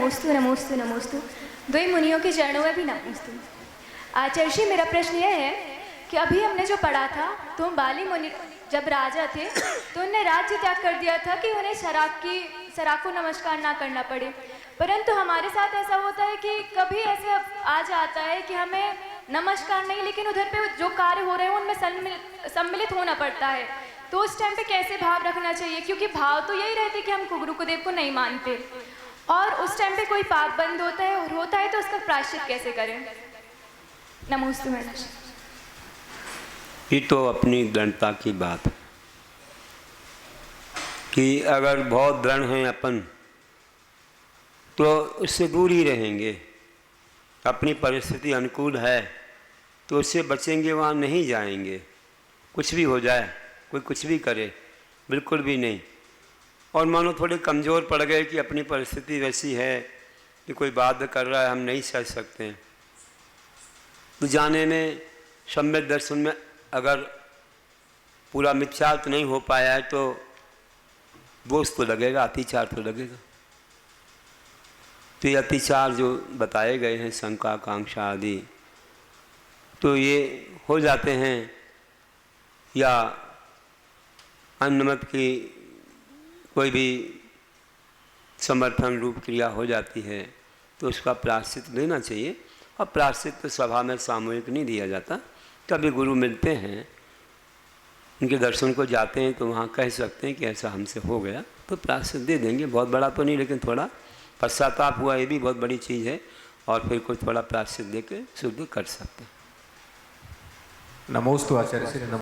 नमोस्तु नमोस्तु नमोस्तु। दो ही मुनियों के चरणों में भी नमोस्तु। आचार्य जी, मेरा प्रश्न यह है कि अभी हमने जो पढ़ा था, तो बाली मुनि जब राजा थे तो उन्हें राज्य त्याग कर दिया था कि उन्हें शराब को नमस्कार ना करना पड़े। परंतु हमारे साथ ऐसा होता है कि कभी ऐसे आ जाता है कि हमें नमस्कार नहीं, लेकिन उधर पे जो कार्य हो रहे हैं उनमें सम्मिलित होना पड़ता है। तो उस टाइम पे कैसे भाव रखना चाहिए? क्योंकि भाव तो यही रहते कि हम गुरुदेव को नहीं मानते, और उस टाइम पे कोई पाप बंद होता है और होता है तो उसका प्रायश्चित कैसे करें? नमोस्तु महाराज। ये तो अपनी दृढ़ता की बात है कि अगर बहुत दृढ़ हैं अपन तो उससे दूर ही रहेंगे। अपनी परिस्थिति अनुकूल है तो उससे बचेंगे, वहाँ नहीं जाएंगे। कुछ भी हो जाए, कोई कुछ भी करे, बिल्कुल भी नहीं। और मानो थोड़े कमज़ोर पड़ गए कि अपनी परिस्थिति वैसी है कि कोई बाध्य कर रहा है, हम नहीं सह सकते हैं, तो जाने में सम्यक दर्शन में अगर पूरा मिथ्यार्थ नहीं हो पाया है तो दोष तो लगेगा, अतिचार तो लगेगा। तो ये अतिचार जो बताए गए हैं, शंका आकांक्षा आदि, तो ये हो जाते हैं, या अन्नमत की कोई भी समर्थन रूप क्रिया हो जाती है तो उसका प्रायश्चित लेना चाहिए। और प्रायश्चित तो सभा में सामूहिक नहीं दिया जाता। कभी गुरु मिलते हैं, उनके दर्शन को जाते हैं तो वहाँ कह सकते हैं कि ऐसा हमसे हो गया, तो प्रायश्चित दे देंगे। बहुत बड़ा तो नहीं, लेकिन थोड़ा पश्चाताप हुआ, ये भी बहुत बड़ी चीज़ है। और फिर कुछ थोड़ा प्रायश्चित दे के शुद्ध कर सकते हैं। नमोस्तु आचार्य श्री।